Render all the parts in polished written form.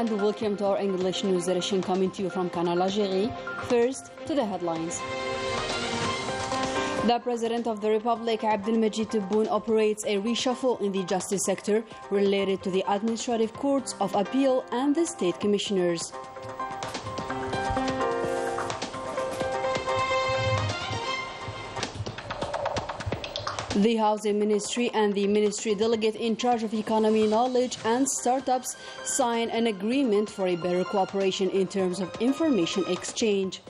and welcome to our English news edition coming to you from Canal, Algérie. First, to the headlines. The President of the Republic, Abdelmajid Tebboune, operates a reshuffle in the justice sector related to the administrative courts of appeal and the state commissioners. The Housing Ministry and the Ministry Delegate in charge of economy, knowledge and startups sign an agreement for a better cooperation in terms of information exchange.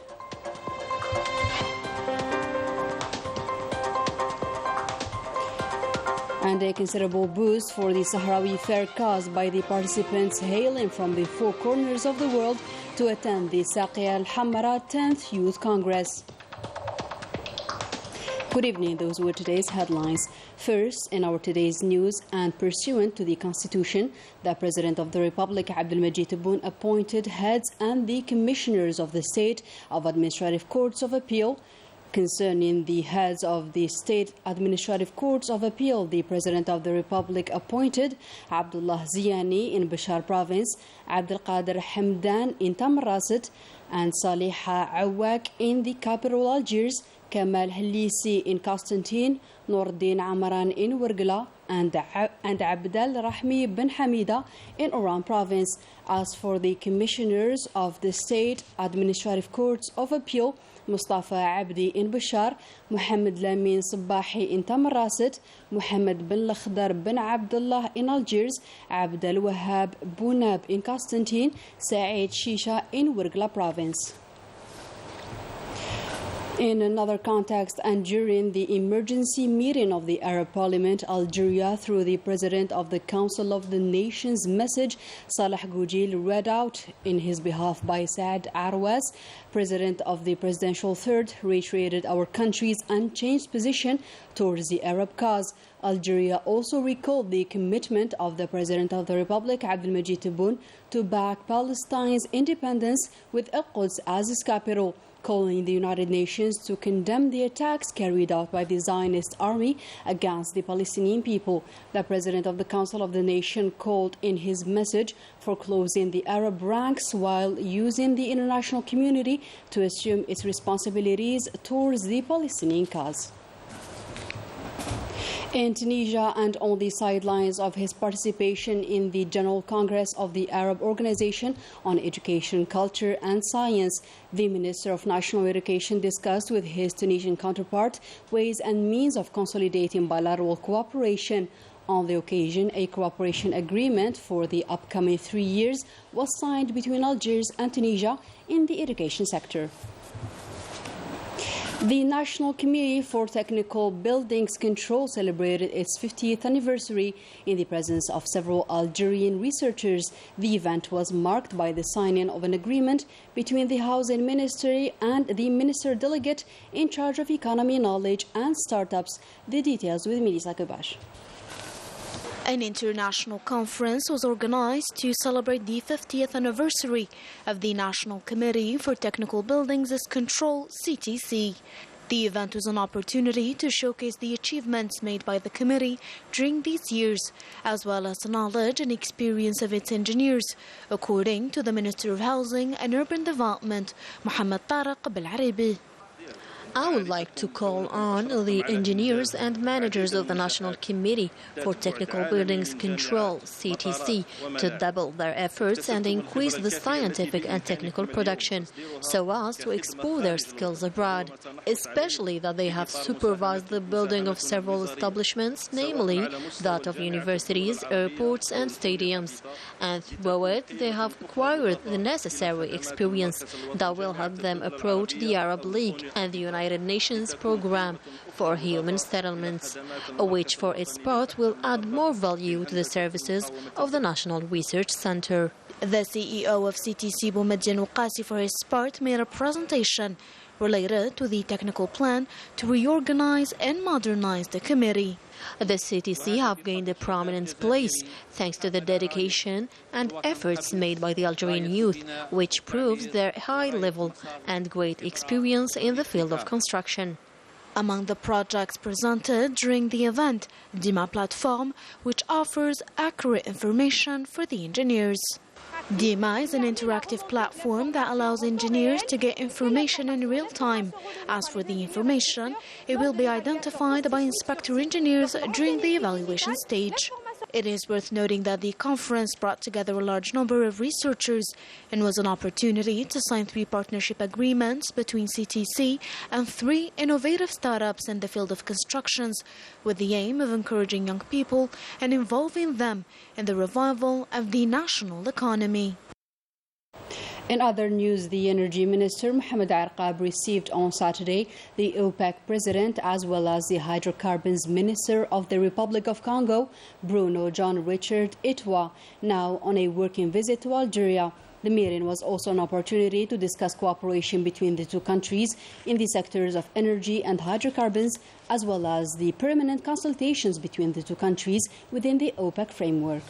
And a considerable boost for the Sahrawi fair caused by the participants hailing from the four corners of the world to attend the Saqiya Al-Hamara 10th Youth Congress. Good evening, those were today's headlines. First, in our today's news, and pursuant to the Constitution, the President of the Republic, Abdelmajid Tebboune, appointed heads and the commissioners of the State of Administrative Courts of Appeal. Concerning the heads of the State Administrative Courts of Appeal, the President of the Republic appointed Abdullah Ziani in Bashar Province, Abdelkader Hamdan in Tamarraset, and Saliha Awak in the capital Algiers, Kamal Halisi in Constantine, Noordin Amaran in Wergla, and Abdel Rahmi bin Hamida in Oran Province. As for the commissioners of the State Administrative Courts of Appeal, Mustafa Abdi in Bashar, Mohamed Lamin Sabahi in Tamarraset, Mohamed bin Lakhdar bin Abdullah in Algiers, Abdel Wahab Bounab in Constantine, Saeed Shisha in Wergla Province. In another context, and during the emergency meeting of the Arab Parliament, Algeria, through the President of the Council of the Nations message, Salah Goujil, read out in his behalf by Saad Arwas, President of the Presidential Third, reiterated our country's unchanged position towards the Arab cause. Algeria also recalled the commitment of the President of the Republic, Abdelmajid Tebboune, to back Palestine's independence with Al-Quds as its capital, calling the United Nations to condemn the attacks carried out by the Zionist army against the Palestinian people. The President of the Council of the Nation called in his message for closing the Arab ranks while using the international community to assume its responsibilities towards the Palestinian cause. In Tunisia, and on the sidelines of his participation in the General Congress of the Arab Organization on Education, Culture and Science, the Minister of National Education discussed with his Tunisian counterpart ways and means of consolidating bilateral cooperation. On the occasion, a cooperation agreement for the upcoming 3 years was signed between Algiers and Tunisia in the education sector. The National Committee for Technical Buildings Control celebrated its 50th anniversary in the presence of several Algerian researchers. The event was marked by the signing of an agreement between the Housing Ministry and the Minister Delegate in charge of economy, knowledge and startups. The details with Melissa Kabash. An international conference was organized to celebrate the 50th anniversary of the National Committee for Technical Buildings Control, CTC. The event was an opportunity to showcase the achievements made by the committee during these years, as well as the knowledge and experience of its engineers, according to the Minister of Housing and Urban Development, Mohamed Tariq Belarabi. I would like to call on the engineers and managers of the National Committee for Technical Buildings Control, CTC, to double their efforts and increase the scientific and technical production so as to export their skills abroad, especially that they have supervised the building of several establishments, namely that of universities, airports and stadiums. And through it, they have acquired the necessary experience that will help them approach the Arab League and the United Nations Programme for Human Settlements, which for its part will add more value to the services of the National Research Centre. The CEO of CTC, Boumediene Ouqassi, for his part, made a presentation related to the technical plan to reorganize and modernize the committee. The CTC have gained a prominent place thanks to the dedication and efforts made by the Algerian youth, which proves their high level and great experience in the field of construction. Among the projects presented during the event, Dima Platform, which offers accurate information for the engineers. DMI is an interactive platform that allows engineers to get information in real time. As for the information, it will be identified by inspector engineers during the evaluation stage. It is worth noting that the conference brought together a large number of researchers and was an opportunity to sign 3 partnership agreements between CTC and 3 innovative startups in the field of constructions, with the aim of encouraging young people and involving them in the revival of the national economy. In other news, the Energy Minister Mohamed Arqab received on Saturday the OPEC President as well as the Hydrocarbons Minister of the Republic of Congo, Bruno John Richard Itwa, now on a working visit to Algeria. The meeting was also an opportunity to discuss cooperation between the 2 countries in the sectors of energy and hydrocarbons, as well as the permanent consultations between the 2 countries within the OPEC framework.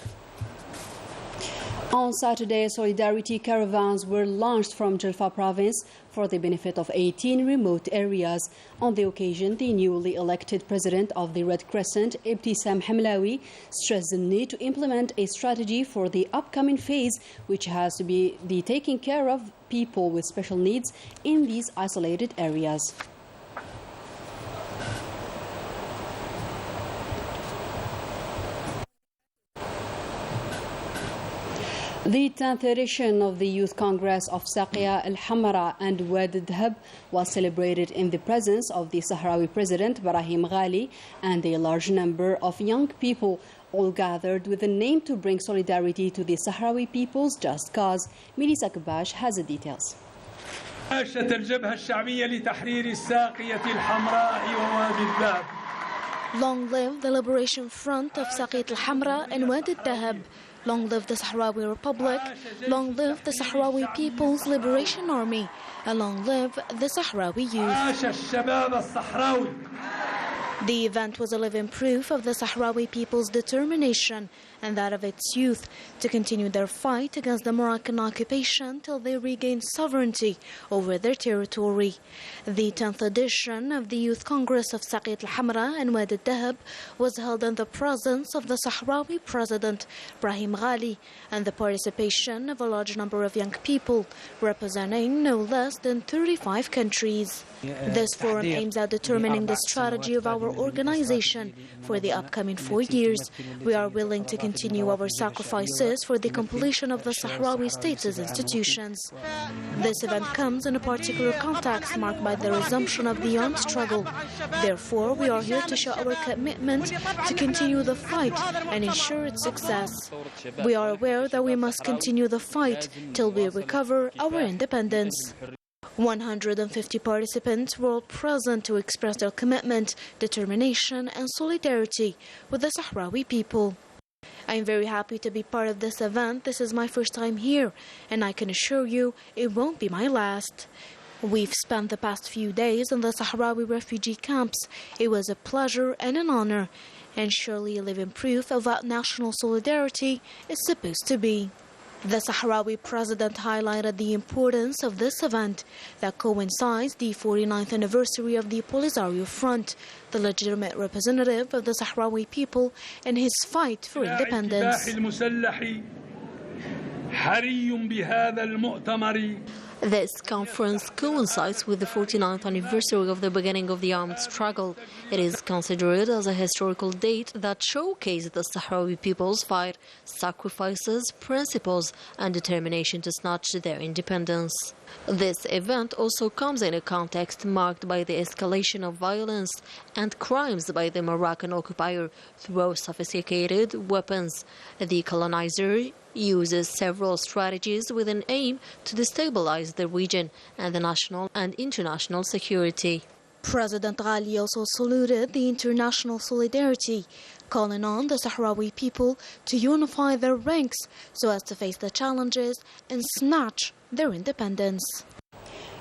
On Saturday, solidarity caravans were launched from Jalfa province for the benefit of 18 remote areas. On the occasion, the newly elected president of the Red Crescent, Ibtisam Hamlawi, stressed the need to implement a strategy for the upcoming phase, which has to be the taking care of people with special needs in these isolated areas. The 10th edition of the Youth Congress of Saqiya al-Hamra and Wad al-Dhab was celebrated in the presence of the Sahrawi President Ibrahim Ghali and a large number of young people, all gathered with the aim to bring solidarity to the Sahrawi people's just cause. Melissa Kabash has the details. Long live the Liberation Front of Saqiyat al-Hamra and Wad al-Dhab. Long live the Sahrawi Republic, long live the Sahrawi People's Liberation Army, and long live the Sahrawi youth. The event was a living proof of the Sahrawi people's determination and that of its youth to continue their fight against the Moroccan occupation till they regain sovereignty over their territory. The 10th edition of the Youth Congress of Saqiyat al-Hamra and Wad al-Dhab was held in the presence of the Sahrawi President Ibrahim Ghali and the participation of a large number of young people representing no less than 35 countries. This forum aims at determining the strategy of our organization for the upcoming 4 years. We are willing to continue our sacrifices for the completion of the Sahrawi states as institutions. This event comes in a particular context marked by the resumption of the armed struggle. Therefore, we are here to show our commitment to continue the fight and ensure its success. We are aware that we must continue the fight till we recover our independence. 150 participants were all present to express their commitment, determination and solidarity with the Sahrawi people. I am very happy to be part of this event. This is my first time here, and I can assure you it won't be my last. We've spent the past few days in the Sahrawi refugee camps. It was a pleasure and an honor, and surely a living proof of what national solidarity is supposed to be. The Sahrawi president highlighted the importance of this event that coincides the 49th anniversary of the Polisario Front, the legitimate representative of the Sahrawi people in his fight for independence. This conference coincides with the 49th anniversary of the beginning of the armed struggle. It is considered as a historical date that showcases the Sahrawi people's fight, sacrifices, principles, and determination to snatch their independence. This event also comes in a context marked by the escalation of violence and crimes by the Moroccan occupier through sophisticated weapons. The colonizer uses several strategies with an aim to destabilize the region and the national and international security. President Ghali also saluted the international solidarity, calling on the Sahrawi people to unify their ranks so as to face the challenges and snatch their independence.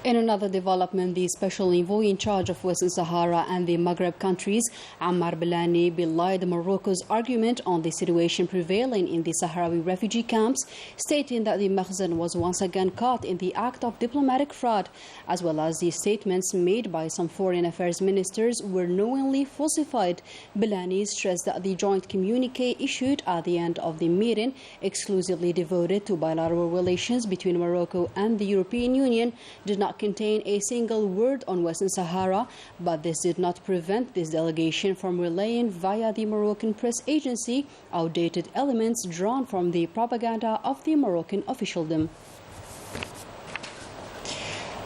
In another development, the special envoy in charge of Western Sahara and the Maghreb countries, Ammar Bilani, belied Morocco's argument on the situation prevailing in the Sahrawi refugee camps, stating that the Makhzen was once again caught in the act of diplomatic fraud, as well as the statements made by some foreign affairs ministers were knowingly falsified. Bilani stressed that the joint communique issued at the end of the meeting, exclusively devoted to bilateral relations between Morocco and the European Union, did not contain a single word on Western Sahara, but this did not prevent this delegation from relaying via the Moroccan press agency outdated elements drawn from the propaganda of the Moroccan officialdom.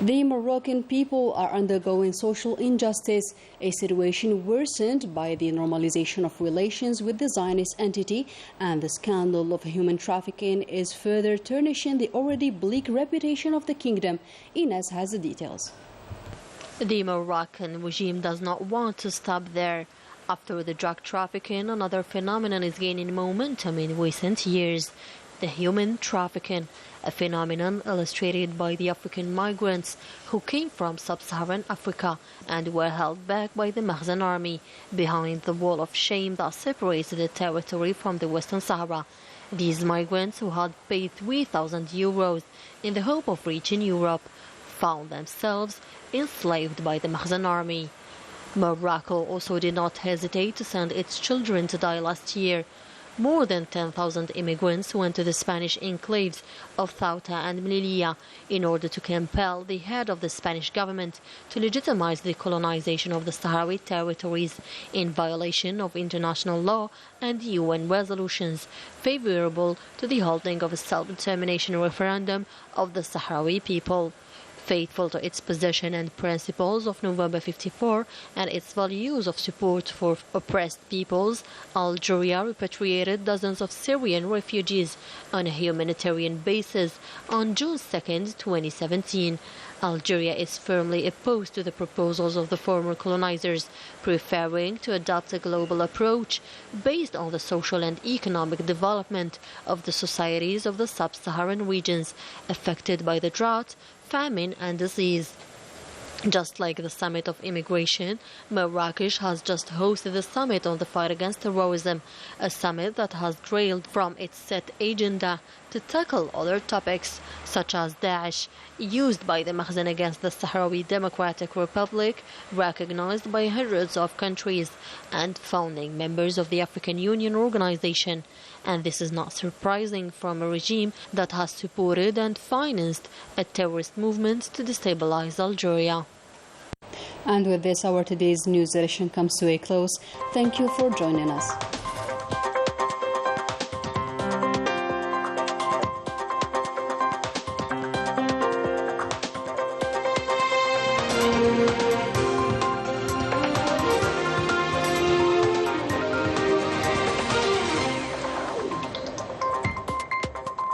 The Moroccan people are undergoing social injustice, a situation worsened by the normalization of relations with the Zionist entity, and the scandal of human trafficking is further tarnishing the already bleak reputation of the kingdom. Ines has the details. The Moroccan regime does not want to stop there. After the drug trafficking, another phenomenon is gaining momentum in recent years: the human trafficking, a phenomenon illustrated by the African migrants who came from sub-Saharan Africa and were held back by the Makhzen army behind the wall of shame that separates the territory from the Western Sahara. These migrants, who had paid 3,000 euros in the hope of reaching Europe, found themselves enslaved by the Makhzen army. Morocco also did not hesitate to send its children to die last year. More than 10,000 immigrants went to the Spanish enclaves of Ceuta and Melilla in order to compel the head of the Spanish government to legitimize the colonization of the Sahrawi territories in violation of international law and UN resolutions favorable to the holding of a self-determination referendum of the Sahrawi people. Faithful to its position and principles of November 54 and its values of support for oppressed peoples, Algeria repatriated dozens of Syrian refugees on a humanitarian basis on June 2, 2017. Algeria is firmly opposed to the proposals of the former colonizers, preferring to adopt a global approach based on the social and economic development of the societies of the sub-Saharan regions affected by the drought, famine and disease. Just like the Summit of Immigration, Marrakesh has just hosted the Summit on the Fight Against Terrorism, a summit that has derailed from its set agenda to tackle other topics, such as Daesh, used by the Makhzen against the Sahrawi Democratic Republic, recognized by hundreds of countries and founding members of the African Union organization. And this is not surprising from a regime that has supported and financed a terrorist movement to destabilize Algeria. And with this, our today's news edition comes to a close. Thank you for joining us.